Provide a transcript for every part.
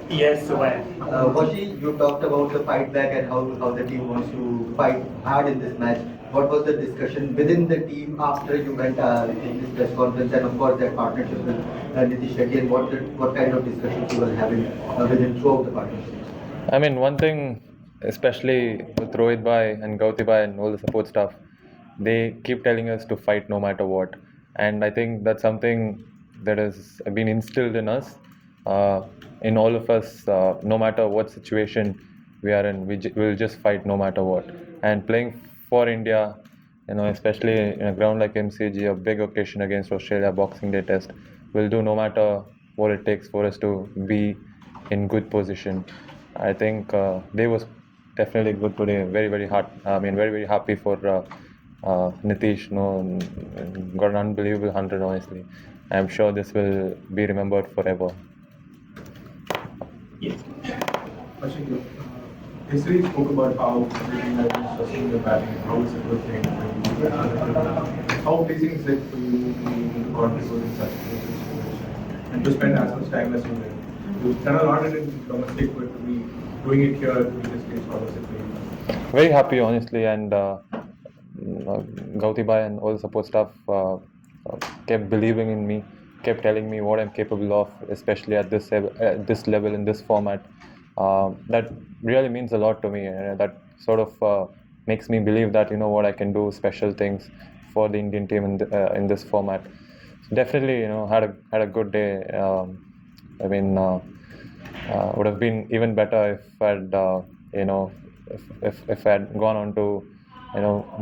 Yes, Suhail. Vashi, you talked about the fight back and how the team wants to fight hard in this match. What was the discussion within the team after you went in this press conference, and of course that partnership with Nitish Shetty, and what kind of discussions you were having within throughout the partnership? I mean, one thing, especially with Rohit Bhai and Gauti Bhai and all the support staff, they keep telling us to fight no matter what. And I think that's something that has been instilled in us, in all of us, no matter what situation we are in, we'll just fight no matter what. And playing for India, especially in a ground like MCG, a big occasion against Australia, Boxing Day test, we'll do no matter what it takes for us to be in good position. I think they was definitely good today. Very very hard. I mean, very very happy for Nitish. Got an unbelievable 100. Honestly, I'm sure this will be remembered forever. Yes. Ashik, history spoke about how everything has been trusting the batting, how it's a good thing for you. How pleasing is it for you to contribute in such a situation and to spend as much time as you did? You've done a lot in domestic, but to be doing it here in this case, how was it for you? Very happy, honestly, and Gauti Bhai and all the support staff kept believing in me, kept telling me what I'm capable of, especially at this level in this format. That really means a lot to me. That sort of makes me believe that what I can do special things for the Indian team in this format. So definitely, had a good day. I mean, would have been even better if I'd if I had gone on to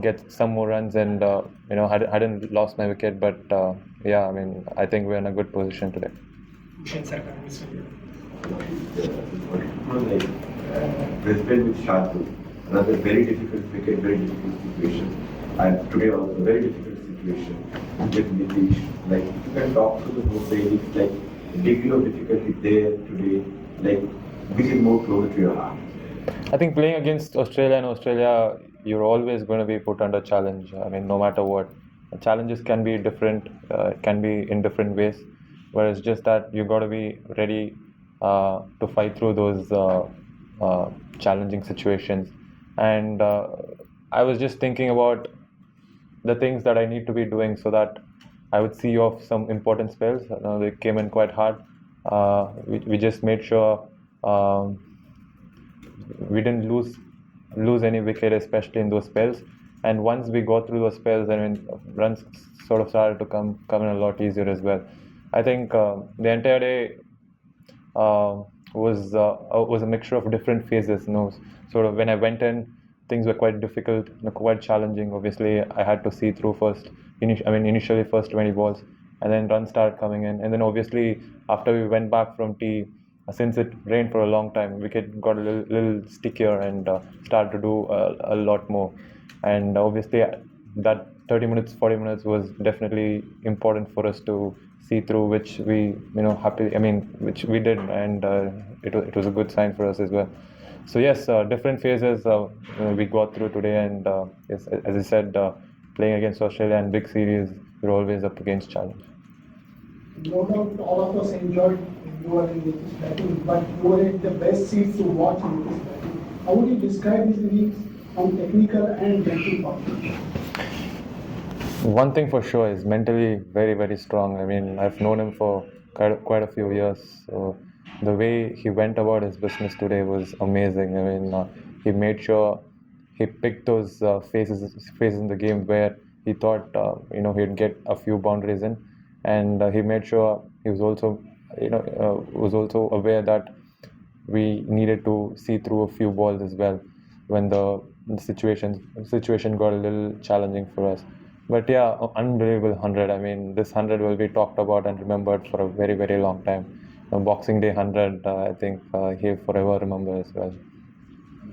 get some more runs and hadn't lost my wicket. But yeah, I mean, I think we're in a good position today. Bhushan Sarkar, Mr. Brisbane with Shardul, another very difficult wicket, very difficult situation, and today also a very difficult situation with Nitish. Like, if you can talk to the both ladies, like the degree of difficulty there today, like which is more closer to your heart? I think playing against Australia, you're always going to be put under challenge. I mean, no matter what, challenges can be different, can be in different ways. Whereas just that you got to be ready to fight through those challenging situations. And I was just thinking about the things that I need to be doing so that I would see off some important spells. They came in quite hard. We just made sure we didn't lose any wicket, especially in those spells. And once we got through those spells, I mean, runs sort of started to come in a lot easier as well. I think the entire day was a mixture of different phases. Sort of when I went in, things were quite difficult, quite challenging. Obviously, I had to see through first. Initially first 20 balls, and then runs started coming in, and then obviously after we went back from tea, since it rained for a long time, wicket got a little stickier and started to do a lot more. And obviously that 30 minutes, 40 minutes was definitely important for us to see through, which we which we did, and it was a good sign for us as well. So yes, different phases we got through today, and yes, as I said, playing against Australia and big series, you're always up against challenge. No doubt all of us enjoyed you were in this batting, but you were at the best seats to watch in this batting. How would you describe these innings from technical and mental point of view? One thing for sure is mentally very very strong. I mean, I've known him for quite a few years, so the way he went about his business today was amazing. I mean, he made sure he picked those phases in the game where he thought he'd get a few boundaries in, and he made sure he was also aware that we needed to see through a few balls as well when the situation got a little challenging for us. But yeah, unbelievable 100. I mean, this 100 will be talked about and remembered for a very very long time. Boxing Day 100, I think he'll forever remember as well.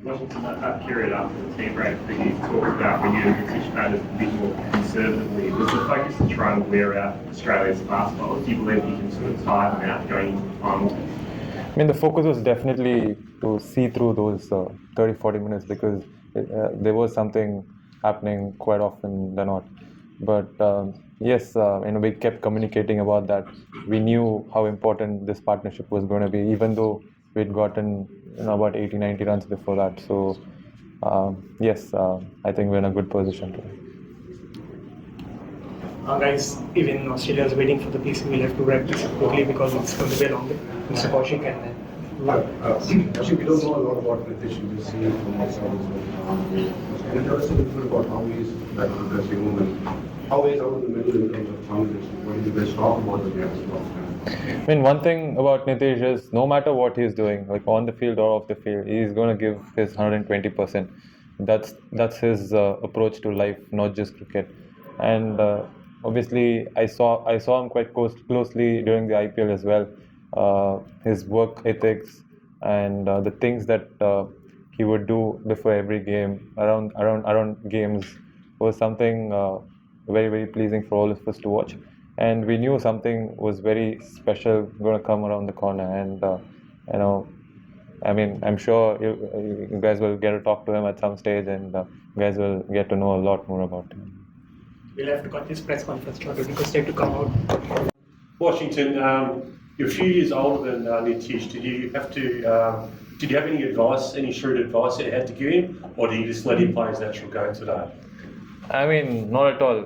Washington, that period after the team break that you talked about when you and Nitish batted a bit more conservatively, was the focus to try and wear out Australia's fast bowlers? Do you believe you can sort of tire them out going into the final? I mean, the focus was definitely to see through those 30-40 minutes, because there was something happening quite often than not. But yes, we kept communicating about that. We knew how important this partnership was going to be, even though we'd gotten about 80, 90 runs before that. So, yes, I think we're in a good position today. Guys, even Australia is waiting for the piece. We'll have to wrap this up quickly because it's going to be a long day. Mr. Kaushik and then. Actually, we don't know a lot about Nitish. We just see him from outside as well. Can you tell us a little bit about how he is like in the dressing room and how he is out in the middle in terms of conversation? What do you guys talk about when you have this talk? I mean, one thing about Nitish is no matter what he's doing, like on the field or off the field, he's going to give his 120%. That's his approach to life, not just cricket. And obviously, I saw him quite closely during the IPL as well. His work ethics and the things that he would do before every game, around games, was something very very pleasing for all of us to watch. And we knew something was very special going to come around the corner. And you know, I mean, I'm sure you guys will get to talk to him at some stage, and you guys will get to know a lot more about him. We'll have to cut this press conference shorter because they have to come out. Washington, you're a few years older than Nitish. Did you have any advice, any shrewd advice that you had to give him, or did you just let him play his natural game today? I mean, not at all.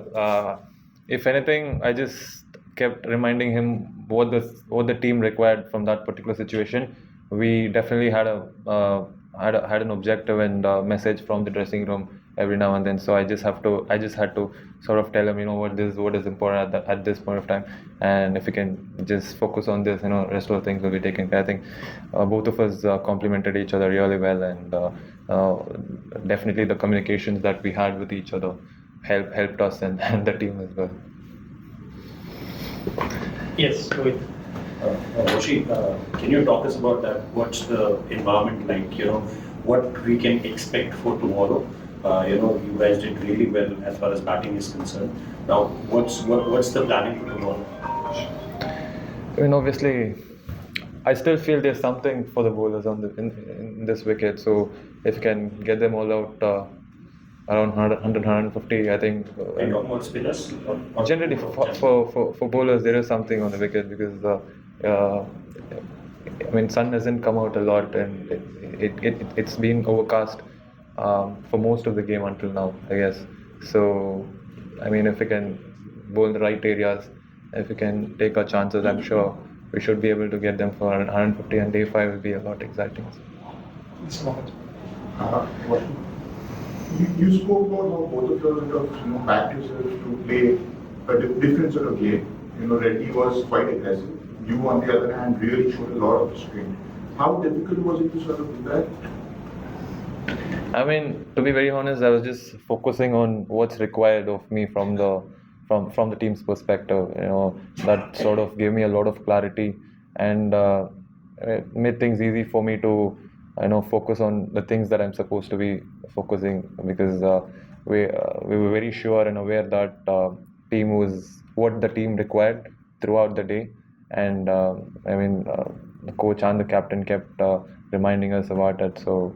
If anything, I just kept reminding him what the team required from that particular situation. We definitely had an objective and message from the dressing room every now and then. So I just had to sort of tell him, what is important at this point of time, and if we can just focus on this, rest of the things will be taken care. I think both of us complemented each other really well, and definitely the communications that we had with each other helped us and the team as well. Yes, Rohit. Roshi, can you talk us about that? What's the environment like? What we can expect for tomorrow? You guys did really well as far as batting is concerned. Now, what's the planning for tomorrow? I mean, obviously, I still feel there's something for the bowlers in this wicket. So if you can get them all out around 100, 150, I think. Can you talk about spinners? Generally, for bowlers, there is something on the wicket because I mean, sun hasn't come out a lot, and it's been overcast for most of the game until now, I guess. So, I mean, if we can bowl in the right areas, if we can take our chances, I'm sure we should be able to get them for 150, and day 5 will be a lot exciting. You spoke about how both of you have backed yourself to play a different sort of game. Reddy was quite aggressive. You, on the other hand, really showed a lot of restraint. How difficult was it to sort of do that? I mean, to be very honest, I was just focusing on what's required of me from the team's perspective. That sort of gave me a lot of clarity, and it made things easy for me to focus on the things that I'm supposed to be focusing, because we were very sure and aware that team was what the team required throughout the day. And the coach and the captain kept reminding us about it. So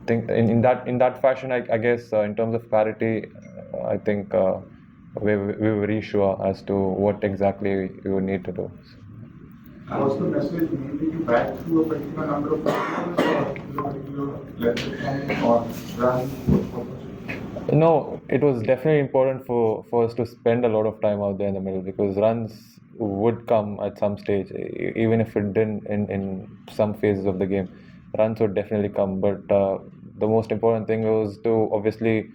think in that fashion, I guess in terms of clarity, I think we were very sure as to what exactly we would need to do. Was the message mainly to back through a particular number of partners or a particular length or run? No, it was definitely important for us to spend a lot of time out there in the middle, because runs would come at some stage, even if it didn't in some phases of the game. Runs would definitely come, but the most important thing was to obviously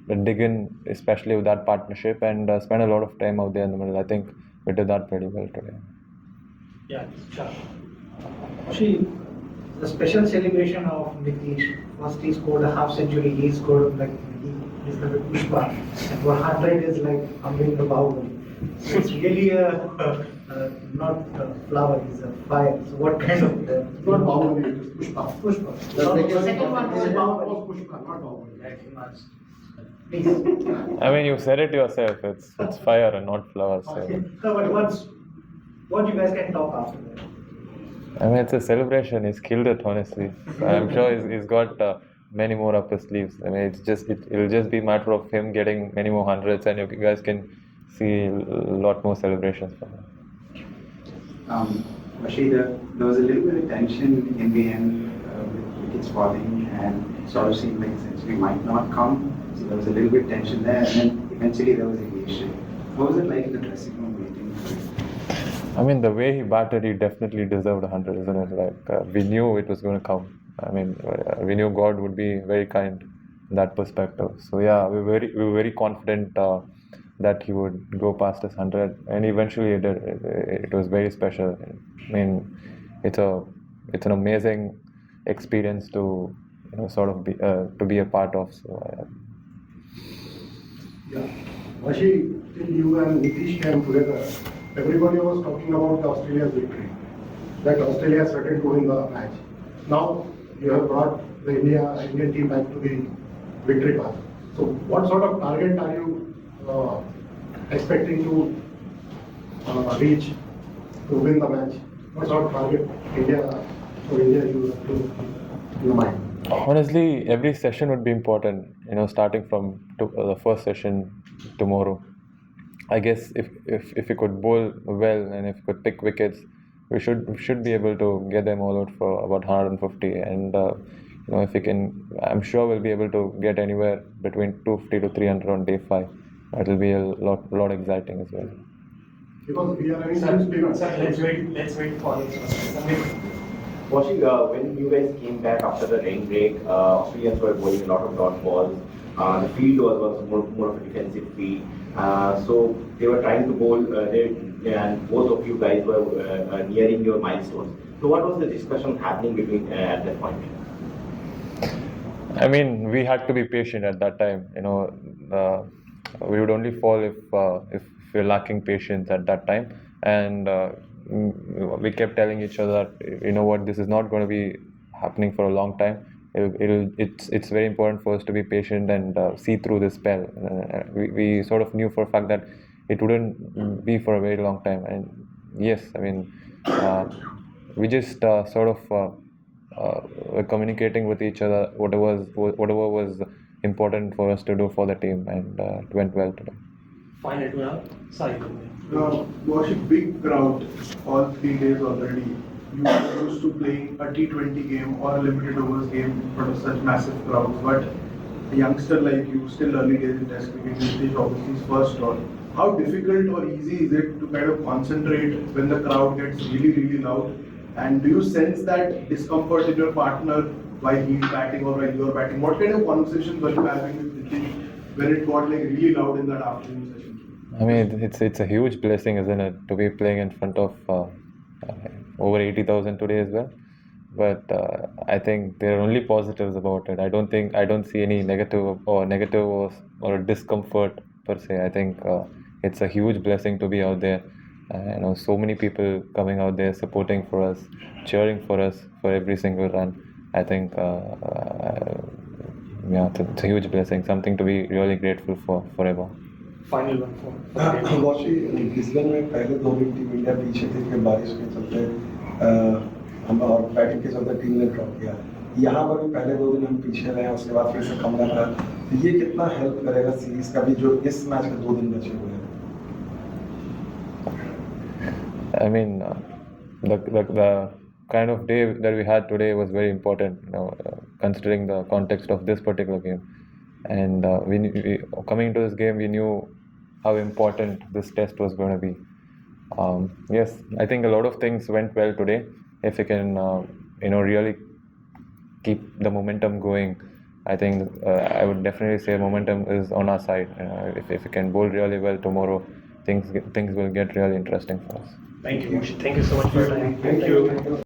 dig in, especially with that partnership, and spend a lot of time out there in the middle. I think we did that pretty well today. Yeah, sure. Actually, the special celebration of Nitish. First he scored a half century, he scored he's like a pushpa, and 100 is like humming the Bahubali. So it's really not a flower, it's a fire. So what kind of Not Bahubali, it is Pushpa. Pushpa. The second one was Bahubali. Pushpa, not Bahubali. Thank you much. Please. I mean, you said it yourself. It's fire and not flowers. So. No, but what you guys can talk after that? I mean, it's a celebration. He's killed it, honestly. So I'm sure he's got many more up his sleeves. I mean, it'll just be a matter of him getting many more hundreds, and you guys can see a lot more celebrations from him. Rashid, there was a little bit of tension in the end with wickets falling and sort of seemed like century might not come. So there was a little bit of tension there, and then eventually there was elation. What was it like in the dressing room waiting for it? I mean, the way he batted, he definitely deserved 100, isn't it? Like, we knew it was going to come. I mean, we knew God would be very kind in that perspective. So yeah, we were very confident that he would go past his 100, and eventually he did. It was very special. I mean, it's an amazing experience to sort of be a part of. So Yeah. Vashi, till you and Nitish came together, everybody was talking about Australia's victory. That Australia started to win the match. Now you have brought the Indian team back to the victory path. So what sort of target are you expecting to reach to win the match? What sort of target India you have to your mind? honestly, every session would be important. Starting from the first session tomorrow. I guess if we could bowl well and if we could pick wickets, we should be able to get them all out for about 150. And if we can, I'm sure we'll be able to get anywhere between 250 to 300 on day 5. That will be a lot exciting as well. Because we are having two spinners. Let's wait for this. Watching when you guys came back after the rain break, Australians were bowling a lot of dot balls. The field was more of a defensive field. So they were trying to bowl, and both of you guys were nearing your milestones. So what was the discussion happening between at that point? I mean, we had to be patient at that time. We would only fall if we're lacking patience at that time. And we kept telling each other that, you know what, this is not going to be happening for a long time. It's very important for us to be patient and see through this spell. We sort of knew for a fact that it wouldn't be for a very long time. And yes, I mean, we just sort of were communicating with each other whatever was important for us to do for the team, and it went well today. Final two now. Sorry. Worship big crowd all 3 days already. You are used to playing a T20 game or a limited overs game in front of such massive crowds, but a youngster like you, still early days in Test cricket, Nitish obviously is first all. How difficult or easy is it to kind of concentrate when the crowd gets really loud? And do you sense that discomfort in your partner while he's batting or while you're batting? What kind of conversations were you having with Nitish when it got like really loud in that afternoon session? I mean, it's a huge blessing, isn't it, to be playing in front of over 80,000 today as well. But I think there are only positives about it. I don't see any negative or discomfort per se. I think it's a huge blessing to be out there. So many people coming out there supporting for us, cheering for us for every single run. I think it's a huge blessing, something to be really grateful for forever. Final one for washi Brisbane में पहले 2 दिन team India पीछे थी, फिर बारिश के चलते हम और बैटिंग के चलते टीम ने ड्रॉप किया. यहाँ पर भी पहले 2 दिन हम पीछे रहे, उसके बाद फिर से कम रहा. ये कितना हेल्प करेगा सीरीज का भी जो इस मैच के 2 दिन बचे हुए हैं? I mean, the kind of day that we had today was very important, considering the context of this particular game. And we coming into this game, we knew how important this test was going to be. Yes, I think a lot of things went well today. If we can, really keep the momentum going, I think I would definitely say momentum is on our side. If we can bowl really well tomorrow, things will get really interesting for us. Thank you. Thank you so much for your time. Thank you.